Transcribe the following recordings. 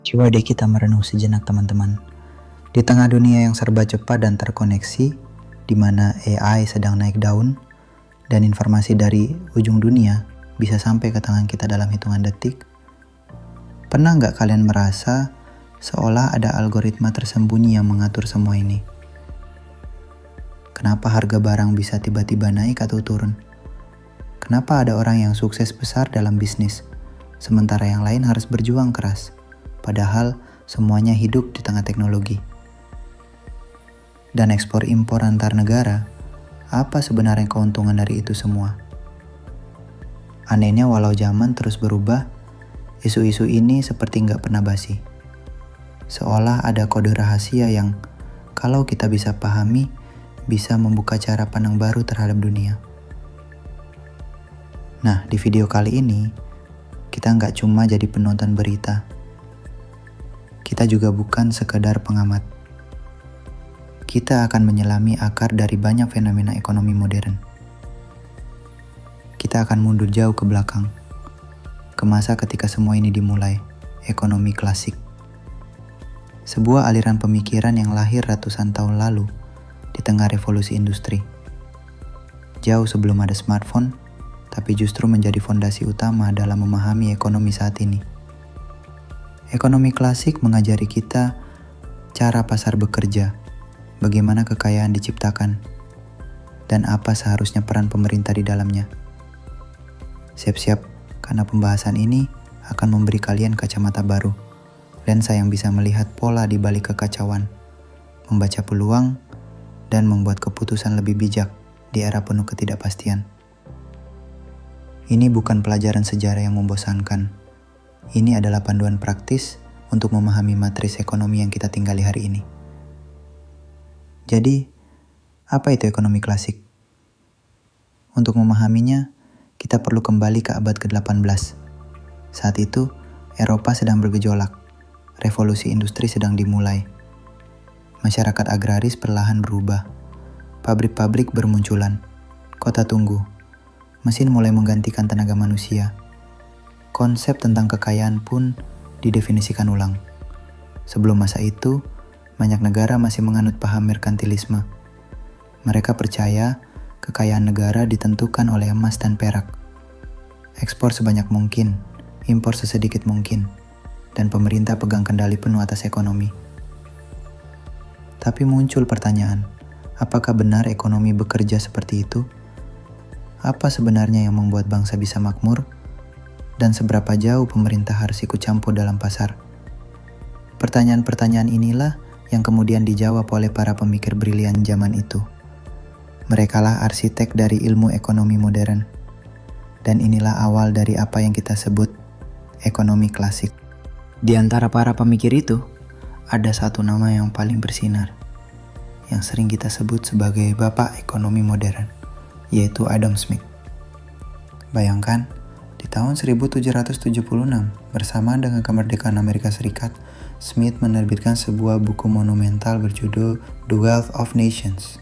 Coba deh kita merenung sejenak teman-teman. Di tengah dunia yang serba cepat dan terkoneksi, di mana AI sedang naik daun, dan informasi dari ujung dunia bisa sampai ke tangan kita dalam hitungan detik, pernah nggak kalian merasa seolah ada algoritma tersembunyi yang mengatur semua ini? Kenapa harga barang bisa tiba-tiba naik atau turun? Kenapa ada orang yang sukses besar dalam bisnis, sementara yang lain harus berjuang keras? Padahal semuanya hidup di tengah teknologi. Dan ekspor impor antar negara, apa sebenarnya keuntungan dari itu semua? Anehnya walau zaman terus berubah, isu-isu ini seperti nggak pernah basi. Seolah ada kode rahasia yang kalau kita bisa pahami, bisa membuka cara pandang baru terhadap dunia. Nah, di video kali ini, kita nggak cuma jadi penonton berita. Kita juga bukan sekedar pengamat. Kita akan menyelami akar dari banyak fenomena ekonomi modern. Kita akan mundur jauh ke belakang, ke masa ketika semua ini dimulai, ekonomi klasik. Sebuah aliran pemikiran yang lahir ratusan tahun lalu di tengah revolusi industri. Jauh sebelum ada smartphone, tapi justru menjadi fondasi utama dalam memahami ekonomi saat ini. Ekonomi klasik mengajari kita cara pasar bekerja, bagaimana kekayaan diciptakan, dan apa seharusnya peran pemerintah di dalamnya. Siap-siap, karena pembahasan ini akan memberi kalian kacamata baru, lensa yang bisa melihat pola di balik kekacauan, membaca peluang, dan membuat keputusan lebih bijak di era penuh ketidakpastian. Ini bukan pelajaran sejarah yang membosankan. Ini adalah panduan praktis untuk memahami matris ekonomi yang kita tinggali hari ini. Jadi, apa itu ekonomi klasik? Untuk memahaminya, kita perlu kembali ke abad ke-18. Saat itu, Eropa sedang bergejolak. Revolusi industri sedang dimulai. Masyarakat agraris perlahan berubah. Pabrik-pabrik bermunculan. Kota tunggu. Mesin mulai menggantikan tenaga manusia. Konsep tentang kekayaan pun didefinisikan ulang. Sebelum masa itu, banyak negara masih menganut paham merkantilisme. Mereka percaya kekayaan negara ditentukan oleh emas dan perak. Ekspor sebanyak mungkin, impor sesedikit mungkin, dan pemerintah pegang kendali penuh atas ekonomi. Tapi muncul pertanyaan, apakah benar ekonomi bekerja seperti itu? Apa sebenarnya yang membuat bangsa bisa makmur? Dan seberapa jauh pemerintah harus ikut campur dalam pasar? Pertanyaan-pertanyaan inilah yang kemudian dijawab oleh para pemikir brilian zaman itu. Merekalah arsitek dari ilmu ekonomi modern. Dan inilah awal dari apa yang kita sebut ekonomi klasik. Di antara para pemikir itu, ada satu nama yang paling bersinar, yang sering kita sebut sebagai bapak ekonomi modern, yaitu Adam Smith. Bayangkan, di tahun 1776, bersamaan dengan kemerdekaan Amerika Serikat, Smith menerbitkan sebuah buku monumental berjudul The Wealth of Nations.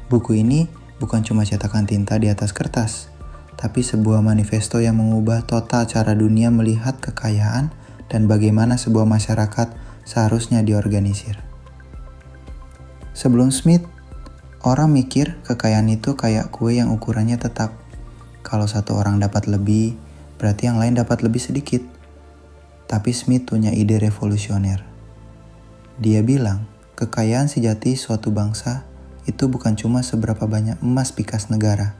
Buku ini bukan cuma cetakan tinta di atas kertas, tapi sebuah manifesto yang mengubah total cara dunia melihat kekayaan dan bagaimana sebuah masyarakat seharusnya diorganisir. Sebelum Smith, orang mikir kekayaan itu kayak kue yang ukurannya tetap. Kalau satu orang dapat lebih, berarti yang lain dapat lebih sedikit. Tapi Smith punya ide revolusioner. Dia bilang, kekayaan sejati suatu bangsa itu bukan cuma seberapa banyak emas pikas negara,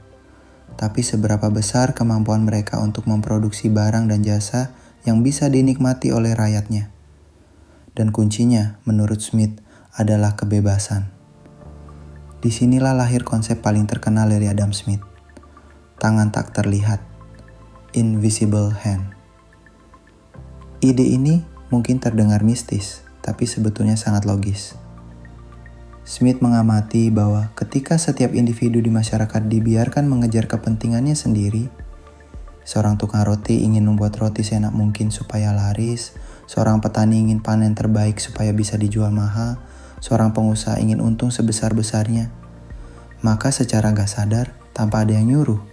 tapi seberapa besar kemampuan mereka untuk memproduksi barang dan jasa yang bisa dinikmati oleh rakyatnya. Dan kuncinya, menurut Smith, adalah kebebasan. Disinilah lahir konsep paling terkenal dari Adam Smith. Tangan tak terlihat, invisible hand. Ide ini mungkin terdengar mistis, tapi sebetulnya sangat logis. Smith mengamati bahwa ketika setiap individu di masyarakat dibiarkan mengejar kepentingannya sendiri, seorang tukang roti ingin membuat roti seenak mungkin supaya laris, seorang petani ingin panen terbaik supaya bisa dijual mahal, seorang pengusaha ingin untung sebesar-besarnya, maka secara gak sadar, tanpa ada yang nyuruh,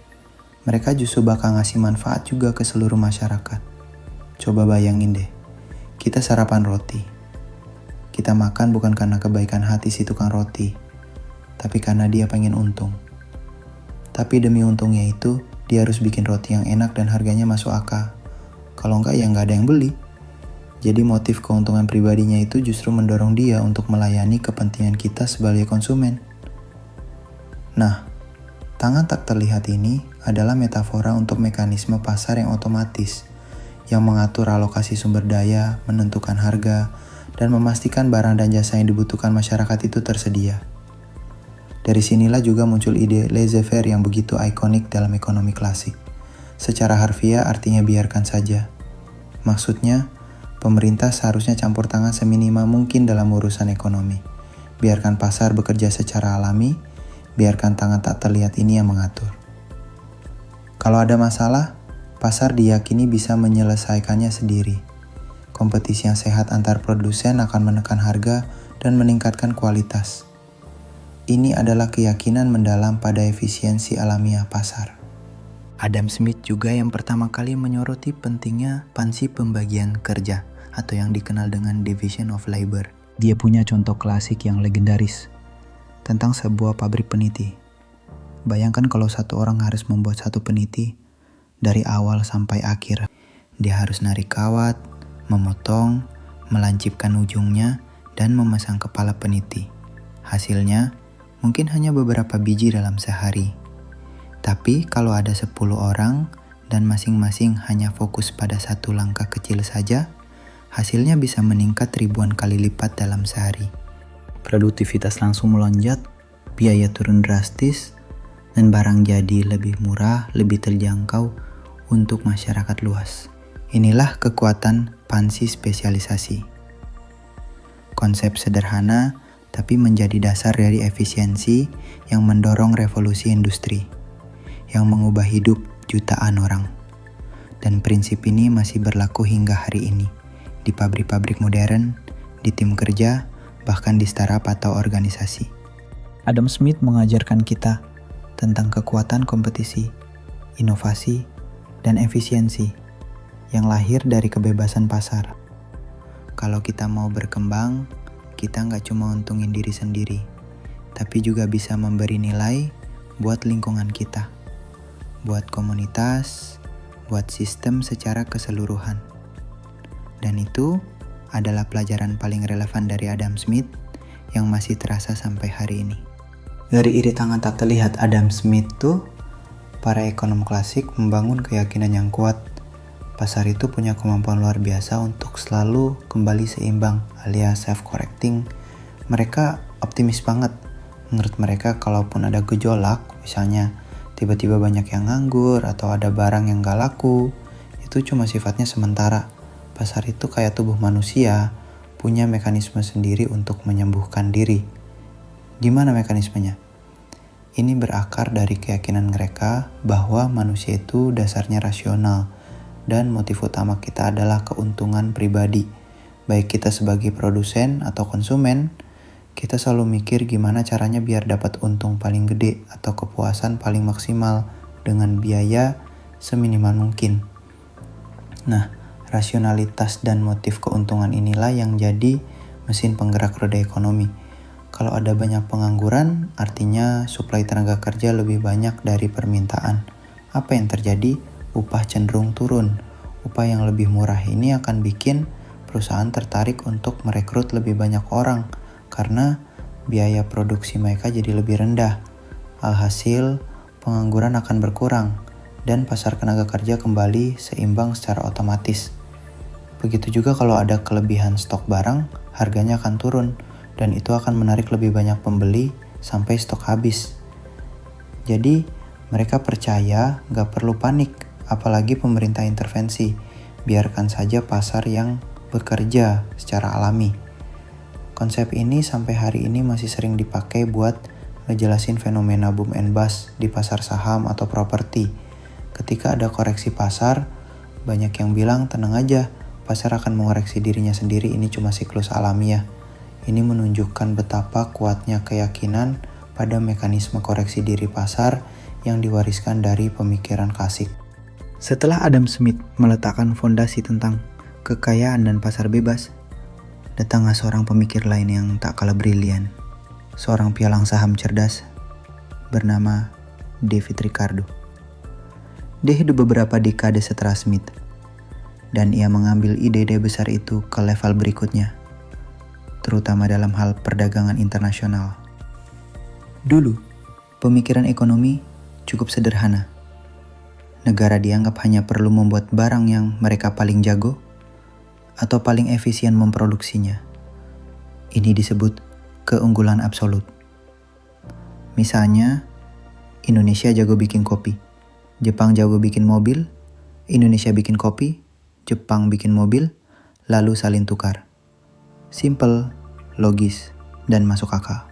mereka justru bakal ngasih manfaat juga ke seluruh masyarakat. Coba bayangin deh, Kita sarapan roti. Kita makan bukan karena kebaikan hati si tukang roti, tapi karena dia pengen untung. Tapi demi untungnya itu, dia harus bikin roti yang enak dan harganya masuk akal. Kalau enggak ya enggak ada yang beli. Jadi motif keuntungan pribadinya itu justru mendorong dia untuk melayani kepentingan kita sebagai konsumen. Nah, tangan tak terlihat ini adalah metafora untuk mekanisme pasar yang otomatis, yang mengatur alokasi sumber daya, menentukan harga, dan memastikan barang dan jasa yang dibutuhkan masyarakat itu tersedia. Dari sinilah juga muncul ide laissez-faire yang begitu ikonik dalam ekonomi klasik. Secara harfiah artinya biarkan saja. Maksudnya, pemerintah seharusnya campur tangan seminimal mungkin dalam urusan ekonomi. Biarkan pasar bekerja secara alami, biarkan tangan tak terlihat ini yang mengatur. Kalau ada masalah, pasar diyakini bisa menyelesaikannya sendiri. Kompetisi yang sehat antar produsen akan menekan harga dan meningkatkan kualitas. Ini adalah keyakinan mendalam pada efisiensi alamiah pasar. Adam Smith juga yang pertama kali menyoroti pentingnya pansi pembagian kerja atau yang dikenal dengan Division of Labor. Dia punya contoh klasik yang legendaris tentang sebuah pabrik peniti. Bayangkan kalau satu orang harus membuat satu peniti dari awal sampai akhir. Dia harus narik kawat, memotong, melancipkan ujungnya, dan memasang kepala peniti. Hasilnya mungkin hanya beberapa biji dalam sehari. Tapi kalau ada 10 orang dan masing-masing hanya fokus pada satu langkah kecil saja, hasilnya bisa meningkat ribuan kali lipat dalam sehari. Produktivitas langsung melonjak, biaya turun drastis, dan barang jadi lebih murah, lebih terjangkau untuk masyarakat luas. Inilah kekuatan pansi spesialisasi. Konsep sederhana tapi menjadi dasar dari efisiensi yang mendorong revolusi industri, yang mengubah hidup jutaan orang. Dan prinsip ini masih berlaku hingga hari ini, di pabrik-pabrik modern, di tim kerja, bahkan di startup atau organisasi. Adam Smith mengajarkan kita tentang kekuatan kompetisi, inovasi, dan efisiensi yang lahir dari kebebasan pasar. Kalau kita mau berkembang, kita nggak cuma untungin diri sendiri, tapi juga bisa memberi nilai buat lingkungan kita, buat komunitas, buat sistem secara keseluruhan. Dan itu adalah pelajaran paling relevan dari Adam Smith yang masih terasa sampai hari ini. Dari iri tangan tak terlihat Adam Smith tuh, para ekonom klasik membangun keyakinan yang kuat. Pasar itu punya kemampuan luar biasa untuk selalu kembali seimbang alias self-correcting. Mereka optimis banget. Menurut mereka kalaupun ada gejolak, misalnya tiba-tiba banyak yang nganggur atau ada barang yang gak laku, itu cuma sifatnya sementara. Pasar itu kayak tubuh manusia, punya mekanisme sendiri untuk menyembuhkan diri. Gimana mekanismenya? Ini berakar dari keyakinan mereka bahwa manusia itu dasarnya rasional, dan motif utama kita adalah keuntungan pribadi. Baik kita sebagai produsen atau konsumen, kita selalu mikir gimana caranya biar dapat untung paling gede atau kepuasan paling maksimal dengan biaya seminimal mungkin. Nah, rasionalitas dan motif keuntungan inilah yang jadi mesin penggerak roda ekonomi. Kalau ada banyak pengangguran, artinya suplai tenaga kerja lebih banyak dari permintaan. Apa yang terjadi? Upah cenderung turun. Upah yang lebih murah ini akan bikin perusahaan tertarik untuk merekrut lebih banyak orang karena biaya produksi mereka jadi lebih rendah. Alhasil, pengangguran akan berkurang dan pasar tenaga kerja kembali seimbang secara otomatis. Begitu juga kalau ada kelebihan stok barang, harganya akan turun dan itu akan menarik lebih banyak pembeli sampai stok habis. Jadi, mereka percaya gak perlu panik. Apalagi pemerintah intervensi, biarkan saja pasar yang bekerja secara alami. Konsep ini sampai hari ini masih sering dipakai buat ngejelasin fenomena boom and bust di pasar saham atau properti. Ketika ada koreksi pasar, banyak yang bilang tenang aja, pasar akan mengoreksi dirinya sendiri, ini cuma siklus alamiah. Ini menunjukkan betapa kuatnya keyakinan pada mekanisme koreksi diri pasar yang diwariskan dari pemikiran klasik. Setelah Adam Smith meletakkan fondasi tentang kekayaan dan pasar bebas, datanglah seorang pemikir lain yang tak kalah brilian. Seorang pialang saham cerdas bernama David Ricardo. Dia hidup beberapa dekade setelah Smith, dan ia mengambil ide-ide besar itu ke level berikutnya, terutama dalam hal perdagangan internasional. Dulu, pemikiran ekonomi cukup sederhana. Negara dianggap hanya perlu membuat barang yang mereka paling jago atau paling efisien memproduksinya. Ini disebut keunggulan absolut. Misalnya, Indonesia jago bikin kopi, Jepang jago bikin mobil, Indonesia bikin kopi, Jepang bikin mobil, lalu saling tukar. Simple, logis, dan masuk akal.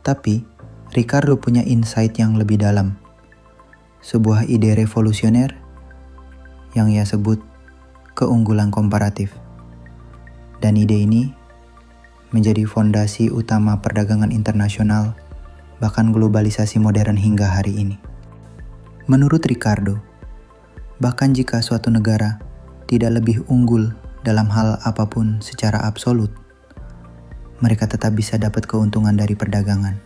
Tapi, Ricardo punya insight yang lebih dalam. Sebuah ide revolusioner yang ia sebut keunggulan komparatif. Dan ide ini menjadi fondasi utama perdagangan internasional, bahkan globalisasi modern hingga hari ini. Menurut Ricardo, bahkan jika suatu negara tidak lebih unggul dalam hal apapun secara absolut, mereka tetap bisa dapat keuntungan dari perdagangan.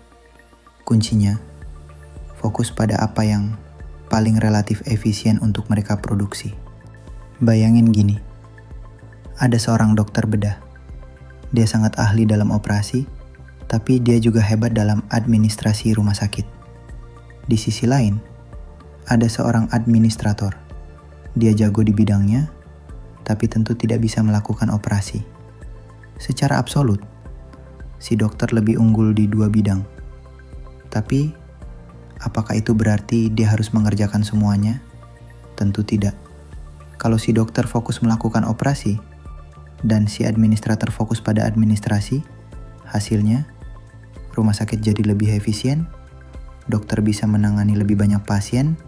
Kuncinya, fokus pada apa yang paling relatif efisien untuk mereka produksi. Bayangin gini, ada seorang dokter bedah. Dia sangat ahli dalam operasi, tapi dia juga hebat dalam administrasi rumah sakit. Di sisi lain, ada seorang administrator. Dia jago di bidangnya, tapi tentu tidak bisa melakukan operasi. Secara absolut, si dokter lebih unggul di dua bidang. Tapi, apakah itu berarti dia harus mengerjakan semuanya? Tentu tidak. Kalau si dokter fokus melakukan operasi, dan si administrator fokus pada administrasi, hasilnya rumah sakit jadi lebih efisien, dokter bisa menangani lebih banyak pasien,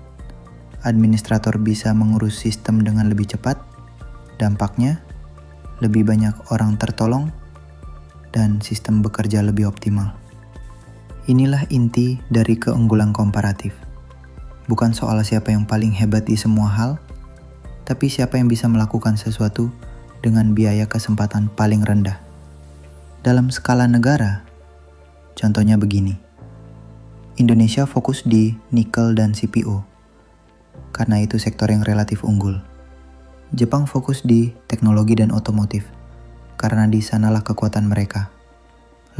administrator bisa mengurus sistem dengan lebih cepat, dampaknya lebih banyak orang tertolong, dan sistem bekerja lebih optimal. Inilah inti dari keunggulan komparatif. Bukan soal siapa yang paling hebat di semua hal, tapi siapa yang bisa melakukan sesuatu dengan biaya kesempatan paling rendah. Dalam skala negara, contohnya begini. Indonesia fokus di nikel dan CPO, karena itu sektor yang relatif unggul. Jepang fokus di teknologi dan otomotif, karena di sanalah kekuatan mereka.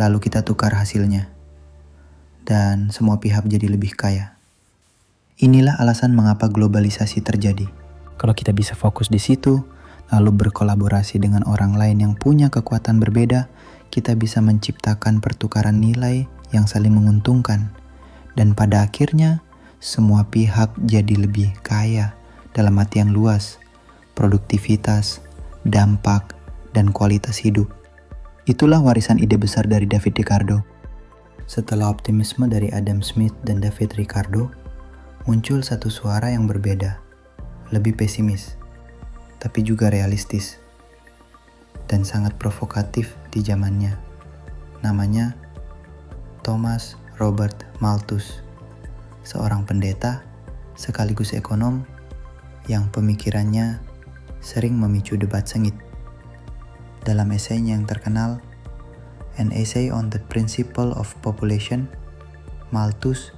Lalu kita tukar hasilnya, dan semua pihak jadi lebih kaya. Inilah alasan mengapa globalisasi terjadi. Kalau kita bisa fokus di situ, lalu berkolaborasi dengan orang lain yang punya kekuatan berbeda, kita bisa menciptakan pertukaran nilai yang saling menguntungkan. Dan pada akhirnya, semua pihak jadi lebih kaya dalam artian luas, produktivitas, dampak, dan kualitas hidup. Itulah warisan ide besar dari David Ricardo. Setelah optimisme dari Adam Smith dan David Ricardo, muncul satu suara yang berbeda, lebih pesimis, tapi juga realistis, dan sangat provokatif di zamannya. Namanya Thomas Robert Malthus, seorang pendeta sekaligus ekonom yang pemikirannya sering memicu debat sengit. Dalam esainya yang terkenal, An Essay on the Principle of Population, Malthus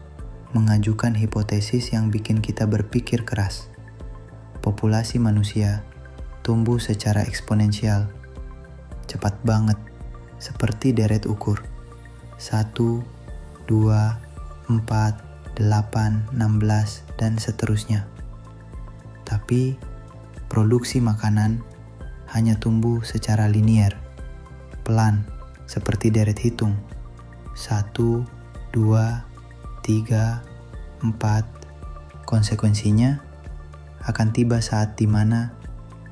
mengajukan hipotesis yang bikin kita berpikir keras. Populasi manusia tumbuh secara eksponensial, cepat banget, seperti deret ukur. 1, 2, 4, 8, 16, dan seterusnya. Tapi, produksi makanan hanya tumbuh secara linier, pelan, seperti deret hitung. 1, 2, 3, 4. Konsekuensinya akan tiba saat di mana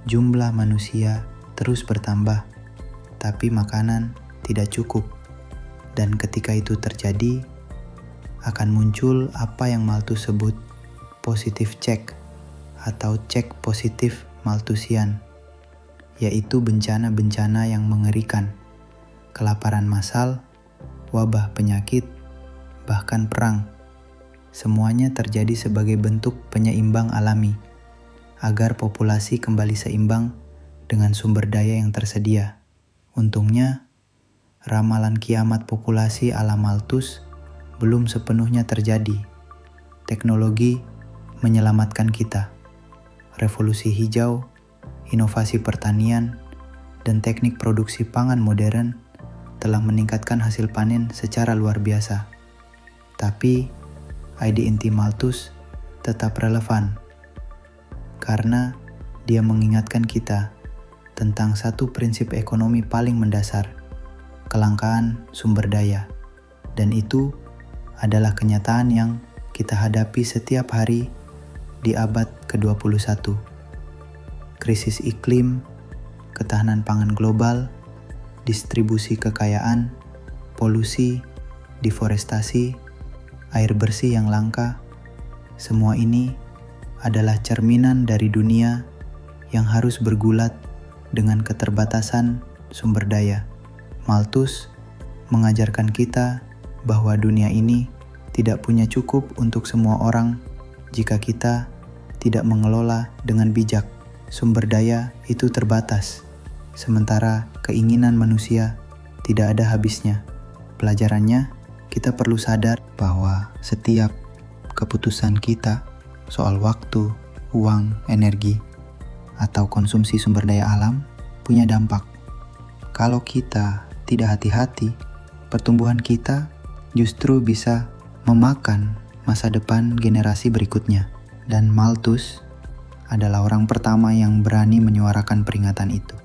jumlah manusia terus bertambah, tapi makanan tidak cukup. Dan ketika itu terjadi, akan muncul apa yang Malthus sebut positive check atau cek positif Malthusian, yaitu bencana-bencana yang mengerikan, kelaparan massal, wabah penyakit, bahkan perang. Semuanya terjadi sebagai bentuk penyeimbang alami, agar populasi kembali seimbang dengan sumber daya yang tersedia. Untungnya, ramalan kiamat populasi ala Malthus belum sepenuhnya terjadi. Teknologi menyelamatkan kita. Revolusi hijau, inovasi pertanian, dan teknik produksi pangan modern telah meningkatkan hasil panen secara luar biasa. Tapi, ide inti Malthus tetap relevan karena dia mengingatkan kita tentang satu prinsip ekonomi paling mendasar, kelangkaan sumber daya. Dan itu adalah kenyataan yang kita hadapi setiap hari di abad ke-21. Krisis iklim, ketahanan pangan global, distribusi kekayaan, polusi, deforestasi, air bersih yang langka, semua ini adalah cerminan dari dunia yang harus bergulat dengan keterbatasan sumber daya. Malthus mengajarkan kita bahwa dunia ini tidak punya cukup untuk semua orang jika kita tidak mengelola dengan bijak. Sumber daya itu terbatas, sementara keinginan manusia tidak ada habisnya. Pelajarannya, kita perlu sadar bahwa setiap keputusan kita soal waktu, uang, energi, atau konsumsi sumber daya alam punya dampak. Kalau kita tidak hati-hati, pertumbuhan kita justru bisa memakan masa depan generasi berikutnya. Dan Malthus adalah orang pertama yang berani menyuarakan peringatan itu.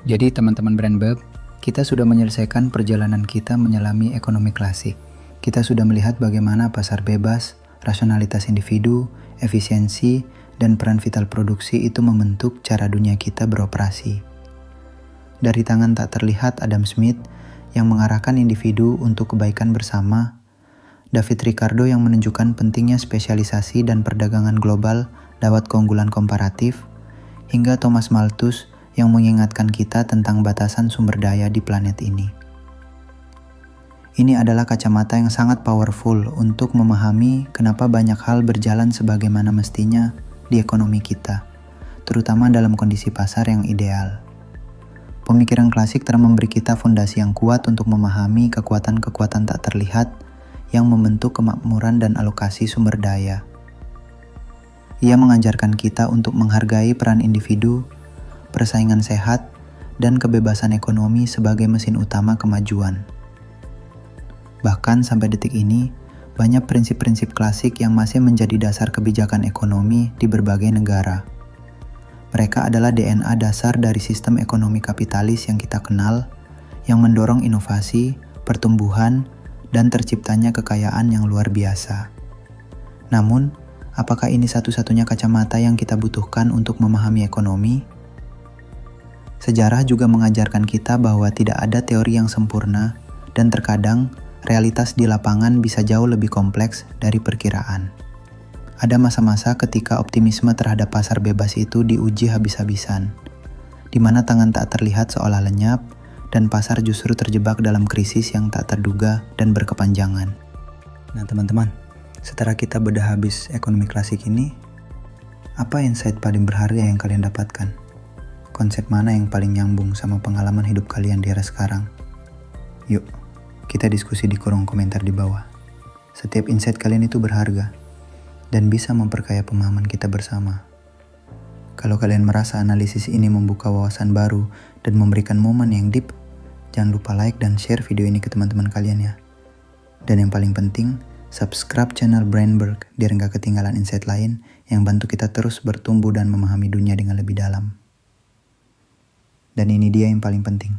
Jadi teman-teman Brandberg, kita sudah menyelesaikan perjalanan kita menyelami ekonomi klasik. Kita sudah melihat bagaimana pasar bebas, rasionalitas individu, efisiensi, dan peran vital produksi itu membentuk cara dunia kita beroperasi. Dari tangan tak terlihat Adam Smith yang mengarahkan individu untuk kebaikan bersama, David Ricardo yang menunjukkan pentingnya spesialisasi dan perdagangan global lewat keunggulan komparatif, hingga Thomas Malthus yang mengingatkan kita tentang batasan sumber daya di planet ini. Ini adalah kacamata yang sangat powerful untuk memahami kenapa banyak hal berjalan sebagaimana mestinya di ekonomi kita, terutama dalam kondisi pasar yang ideal. Pemikiran klasik telah memberi kita fondasi yang kuat untuk memahami kekuatan-kekuatan tak terlihat yang membentuk kemakmuran dan alokasi sumber daya. Ia mengajarkan kita untuk menghargai peran individu, persaingan sehat, dan kebebasan ekonomi sebagai mesin utama kemajuan. Bahkan sampai detik ini, banyak prinsip-prinsip klasik yang masih menjadi dasar kebijakan ekonomi di berbagai negara. Mereka adalah DNA dasar dari sistem ekonomi kapitalis yang kita kenal, yang mendorong inovasi, pertumbuhan, dan terciptanya kekayaan yang luar biasa. Namun, apakah ini satu-satunya kacamata yang kita butuhkan untuk memahami ekonomi? Sejarah juga mengajarkan kita bahwa tidak ada teori yang sempurna, dan terkadang realitas di lapangan bisa jauh lebih kompleks dari perkiraan. Ada masa-masa ketika optimisme terhadap pasar bebas itu diuji habis-habisan, di mana tangan tak terlihat seolah lenyap, dan pasar justru terjebak dalam krisis yang tak terduga dan berkepanjangan. Nah teman-teman, setelah kita bedah habis ekonomi klasik ini, apa insight paling berharga yang kalian dapatkan? Konsep mana yang paling nyambung sama pengalaman hidup kalian di era sekarang? Yuk, kita diskusi di kolom komentar di bawah. Setiap insight kalian itu berharga dan bisa memperkaya pemahaman kita bersama. Kalau kalian merasa analisis ini membuka wawasan baru dan memberikan momen yang deep, jangan lupa like dan share video ini ke teman-teman kalian ya. Dan yang paling penting, subscribe channel Brandberg biar nggak ketinggalan insight lain yang bantu kita terus bertumbuh dan memahami dunia dengan lebih dalam. Dan ini dia yang paling penting.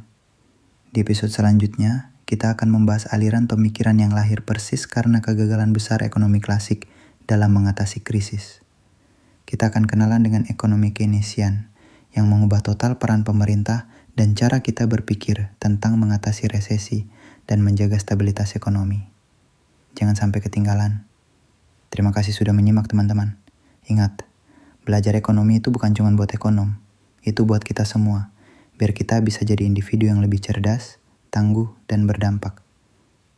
Di episode selanjutnya, kita akan membahas aliran pemikiran yang lahir persis karena kegagalan besar ekonomi klasik dalam mengatasi krisis. Kita akan kenalan dengan ekonomi Keynesian yang mengubah total peran pemerintah dan cara kita berpikir tentang mengatasi resesi dan menjaga stabilitas ekonomi. Jangan sampai ketinggalan. Terima kasih sudah menyimak teman-teman. Ingat, belajar ekonomi itu bukan cuma buat ekonom, itu buat kita semua, biar kita bisa jadi individu yang lebih cerdas, tangguh, dan berdampak.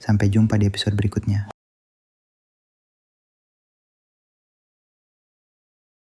Sampai jumpa di episode berikutnya.